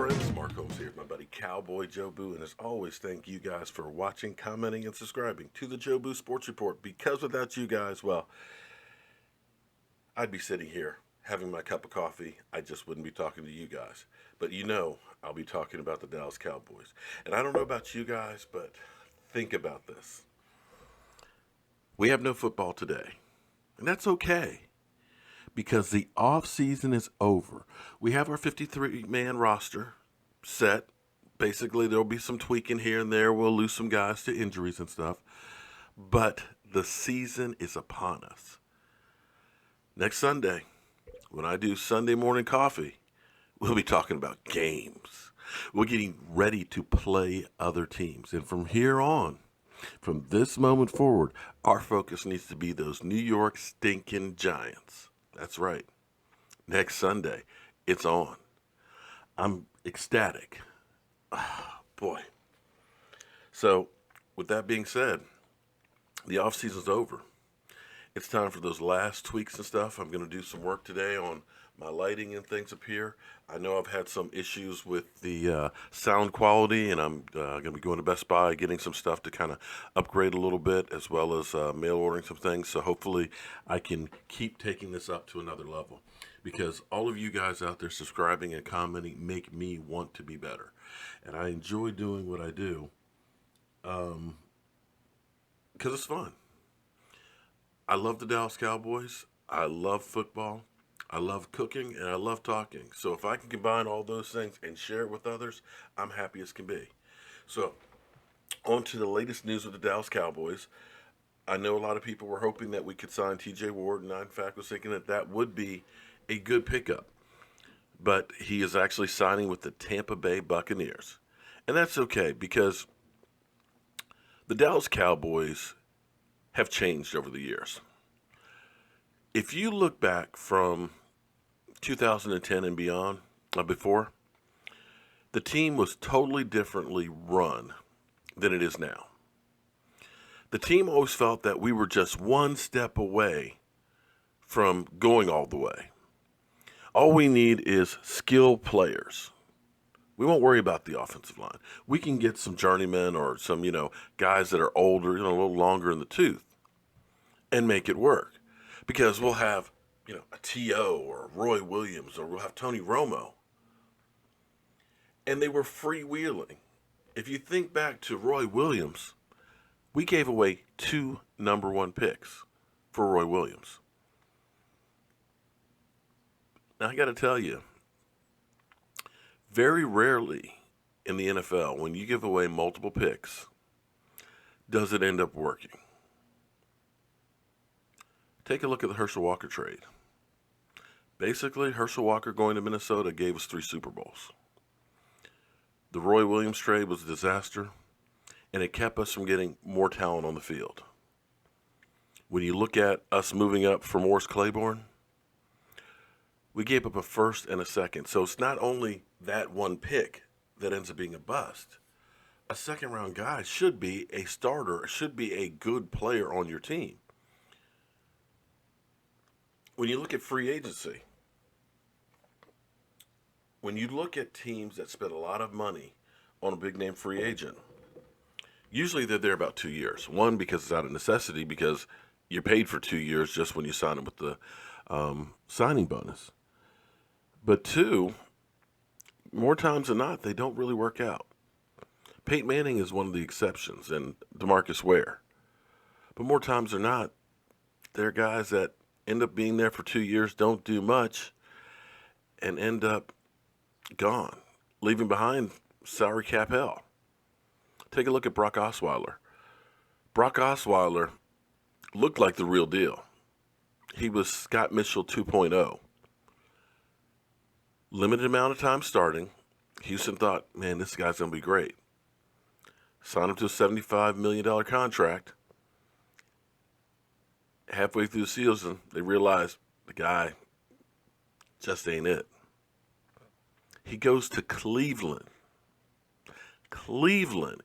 friends, Mark Holmes here with my buddy Cowboy Jobu, and as always, thank you guys for watching, commenting, and subscribing to the Jobu Sports Report, because without you guys, well, I'd be sitting here having my cup of coffee. I just wouldn't be talking to you guys. But I'll be talking about the Dallas Cowboys. And I don't know about you guys, but think about this. We have no football today, and that's okay, because the off season is over. We have our 53-man roster set. Basically, there'll be some tweaking here and there. We'll lose some guys to injuries and stuff. But the season is upon us. Next Sunday, when I do Sunday morning coffee, we'll be talking about games. We're getting ready to play other teams. And from here on, from this moment forward, our focus needs to be those New York stinking Giants. That's right. Next Sunday, it's on. I'm ecstatic. Boy. So, with that being said, the off-season's over. It's time for those last tweaks and stuff. I'm going to do some work today on my lighting and things up here. I know I've had some issues with the sound quality, and I'm going to be going to Best Buy, getting some stuff to kind of upgrade a little bit, as well as mail ordering some things. So hopefully I can keep taking this up to another level, because all of you guys out there subscribing and commenting make me want to be better. And I enjoy doing what I do because it's fun. I love the Dallas Cowboys. I love football. I love cooking, and I love talking. So if I can combine all those things and share it with others, I'm happy as can be. So on to the latest news of the Dallas Cowboys. I know a lot of people were hoping that we could sign TJ Ward, and I, in fact, was thinking that that would be a good pickup. But he is actually signing with the Tampa Bay Buccaneers. And that's okay, because the Dallas Cowboys have changed over the years. If you look back from 2010 and beyond, before, the team was totally differently run than it is now. The team always felt that we were just one step away from going all the way. All we need is skilled players. We won't worry about the offensive line. We can get some journeymen or some, guys that are older, a little longer in the tooth, and make it work. Because we'll have, a T.O. or a Roy Williams, or we'll have Tony Romo. And they were freewheeling. If you think back to Roy Williams, we gave away 2 number 1 picks for Roy Williams. Now, I got to tell you, very rarely in the NFL, when you give away multiple picks, does it end up working. Take a look at the Herschel Walker trade. Basically, Herschel Walker going to Minnesota gave us 3 Super Bowls. The Roy Williams trade was a disaster, and it kept us from getting more talent on the field. When you look at us moving up for Morris Claiborne, we gave up a first and a second. So it's not only that one pick that ends up being a bust. A second-round guy should be a starter, should be a good player on your team. When you look at free agency, when you look at teams that spend a lot of money on a big-name free agent, usually they're there about 2 years. One, because it's out of necessity, because you're paid for 2 years just when you sign them with the signing bonus. But 2, more times than not, they don't really work out. Peyton Manning is one of the exceptions, and DeMarcus Ware. But more times than not, they're guys that end up being there for 2 years, don't do much, and end up gone, leaving behind salary cap hell. Take a look at Brock Osweiler. Brock Osweiler looked like the real deal. He was Scott Mitchell 2.0. Limited amount of time starting. Houston thought, man, this guy's going to be great. Signed him to a $75 million contract. Halfway through the season, they realized the guy just ain't it. He goes to Cleveland,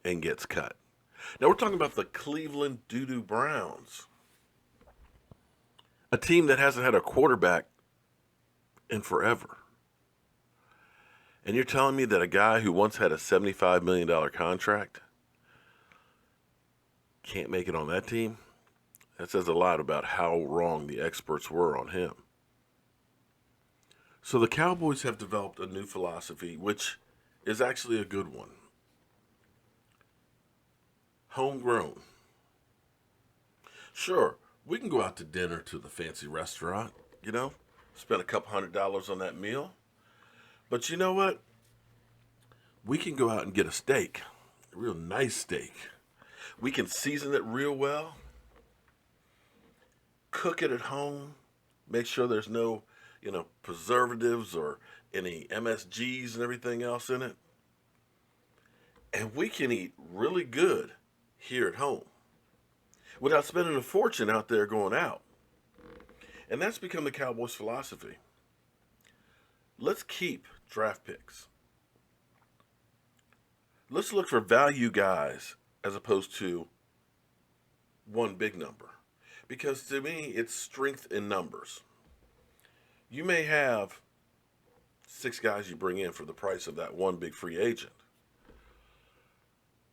and gets cut. Now we're talking about the Cleveland Doo-Doo Browns, a team that hasn't had a quarterback in forever. And you're telling me that a guy who once had a $75 million contract can't make it on that team? That says a lot about how wrong the experts were on him. So the Cowboys have developed a new philosophy, which is actually a good one. Homegrown. Sure, we can go out to dinner to the fancy restaurant, spend a couple $100 on that meal. But you know what? We can go out and get a steak, a real nice steak. We can season it real well, cook it at home, make sure there's no, preservatives or any MSGs and everything else in it. And we can eat really good here at home without spending a fortune out there going out. And that's become the Cowboys' philosophy. Let's keep draft picks. Let's look for value guys as opposed to one big number. Because to me, it's strength in numbers. You may have 6 guys you bring in for the price of that one big free agent.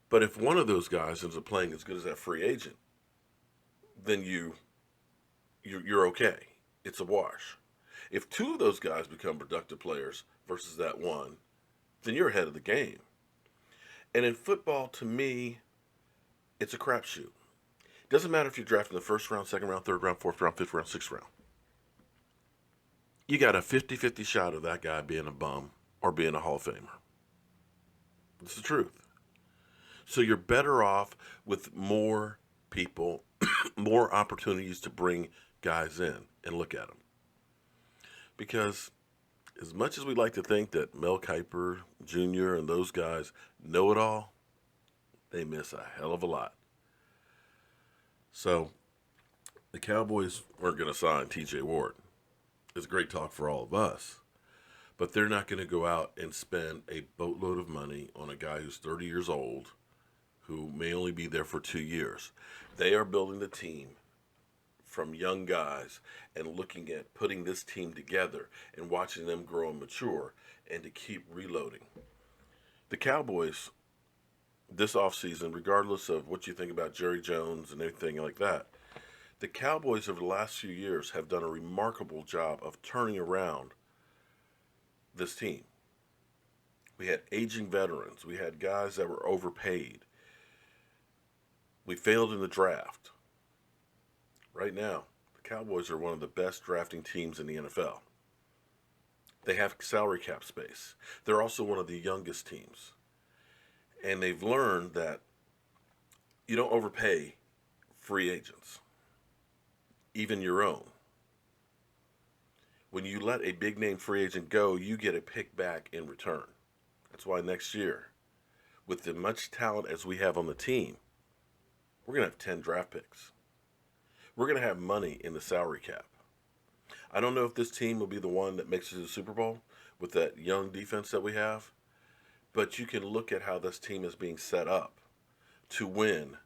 But if one of those guys ends up playing as good as that free agent, then you're okay. It's a wash. If 2 of those guys become productive players versus that one, then you're ahead of the game. And in football, to me, it's a crapshoot. It doesn't matter if you're drafted in the first round, second round, third round, fourth round, fifth round, sixth round. You got a 50-50 shot of that guy being a bum or being a Hall of Famer. It's the truth. So you're better off with more people, more opportunities to bring guys in and look at them. Because as much as we like to think that Mel Kiper Jr. and those guys know it all, they miss a hell of a lot. So the Cowboys weren't going to sign T.J. Ward. It's great talk for all of us. But they're not going to go out and spend a boatload of money on a guy who's 30 years old who may only be there for 2 years. They are building the team from young guys and looking at putting this team together and watching them grow and mature and to keep reloading. The Cowboys, this offseason, regardless of what you think about Jerry Jones and anything like that, the Cowboys over the last few years have done a remarkable job of turning around this team. We had aging veterans. We had guys that were overpaid. We failed in the draft. Right now, the Cowboys are one of the best drafting teams in the NFL. They have salary cap space. They're also one of the youngest teams. And they've learned that you don't overpay free agents, even your own. When you let a big name free agent go, you get a pick back in return. That's why next year, with as much talent as we have on the team, we're going to have 10 draft picks. We're going to have money in the salary cap. I don't know if this team will be the one that makes it to the Super Bowl with that young defense that we have, but you can look at how this team is being set up to win,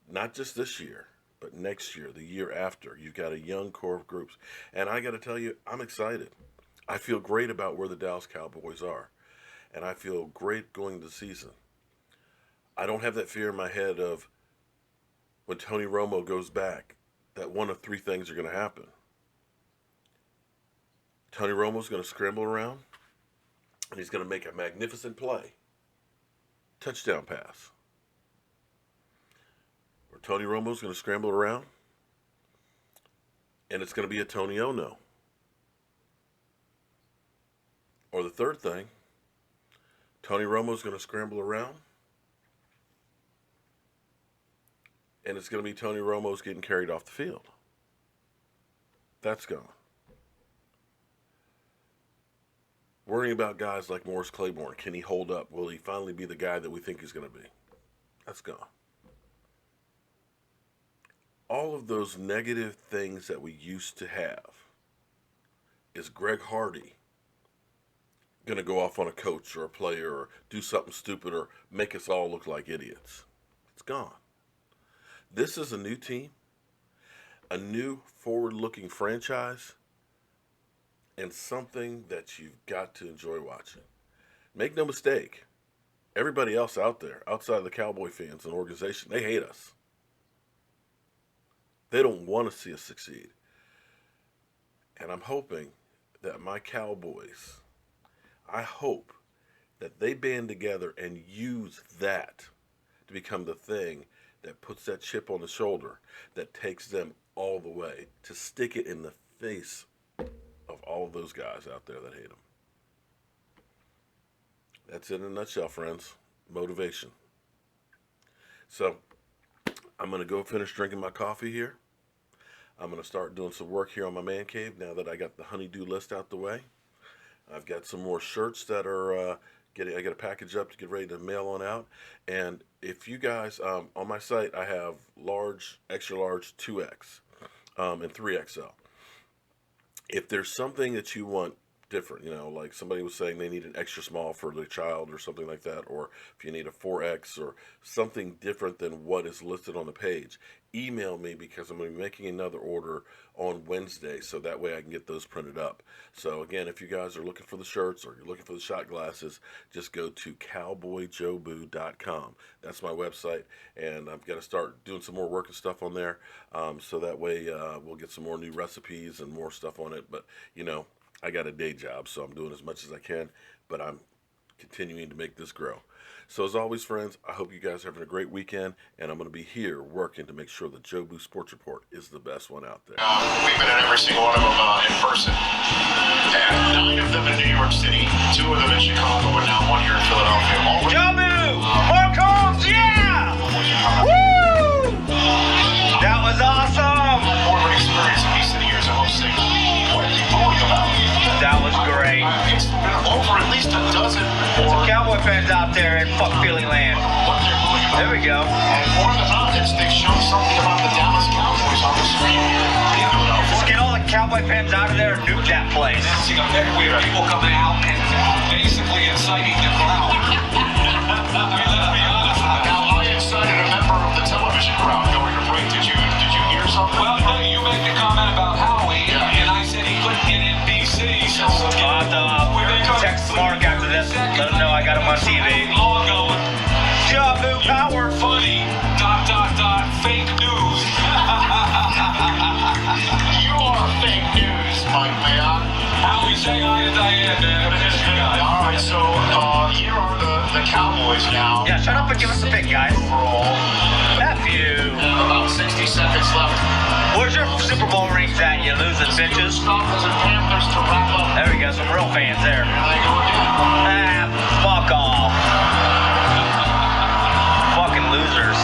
not just this year, but next year, the year after. You've got a young core of groups. And I got to tell you, I'm excited. I feel great about where the Dallas Cowboys are. And I feel great going into the season. I don't have that fear in my head of when Tony Romo goes back, that one of 3 things are going to happen. Tony Romo's going to scramble around, and he's going to make a magnificent play. Touchdown pass. Or Tony Romo's going to scramble around, and it's going to be a Tony Ono. Or the third thing, Tony Romo's going to scramble around, and it's going to be Tony Romo's getting carried off the field. That's gone. Worrying about guys like Morris Claiborne. Can he hold up? Will he finally be the guy that we think he's going to be? That's gone. All of those negative things that we used to have. Is Greg Hardy going to go off on a coach or a player or do something stupid or make us all look like idiots? It's gone. This is a new team, a new forward-looking franchise, and something that you've got to enjoy watching. Make no mistake, everybody else out there, outside of the Cowboy fans and organization, they hate us. They don't want to see us succeed. And I'm hoping that my Cowboys, I hope that they band together and use that to become the thing that puts that chip on the shoulder that takes them all the way, to stick it in the face of all of those guys out there that hate them. That's it in a nutshell, friends. Motivation. So, I'm going to go finish drinking my coffee here. I'm going to start doing some work here on my man cave now that I got the honeydew list out the way. I've got some more shirts that are I got a package up to get ready to mail on out. And if you guys, on my site, I have large, extra large, 2X, and 3XL. If there's something that you want different, like somebody was saying they need an extra small for their child or something like that, or if you need a 4X or something different than what is listed on the page, email me, because I'm going to be making another order on Wednesday, so that way I can get those printed up. So again, if you guys are looking for the shirts or you're looking for the shot glasses, just go to CowboyJobu.com. That's my website, and I've got to start doing some more work and stuff on there, so that way we'll get some more new recipes and more stuff on it. But I got a day job, so I'm doing as much as I can, but I'm continuing to make this grow. So as always, friends, I hope you guys are having a great weekend, and I'm going to be here working to make sure the Jobu Sports Report is the best one out there. We've been at every single one of them in person. And 9 of them in New York City, 2 of them in Chicago, and now 1 here in Philadelphia. Jobu! Mark Holmes, yeah! Woo! That was awesome! More of an experience than me sitting here as a host saying, what are you talking about? That was great. It's been over at least a dozen Some more. Cowboy fans out there in fuck Philly land. What they're doing about There we go. And more than not, they've shown something about the Dallas Cowboys on the screen here in Philadelphia. Let's get all the Cowboy fans out of there and nuke that place. We have people coming out and basically inciting the crowd. I mean, let's be honest. Now, I incited a member of the television crowd during a break. Did you hear something? Well, no, you made the comment about Howie, Yeah. and I said he couldn't get in D.C. So I'll have to text Mark after this. Let him know I got him on TV. Long going. Jobu power. Funny. ... Fake news. You are fake news, Mike man. Howie, say hi to Diane, man. I'm a history guy. All right, so here are the Cowboys now. Yeah, shut up and give us a pick, guys. Overall, F you. about 60 seconds left. Where's your Super Bowl rings at, you losing bitches? Dolphins and Panthers to wrap up. There we go, some real fans there. Here they go again. Ah, fuck off. Fucking losers.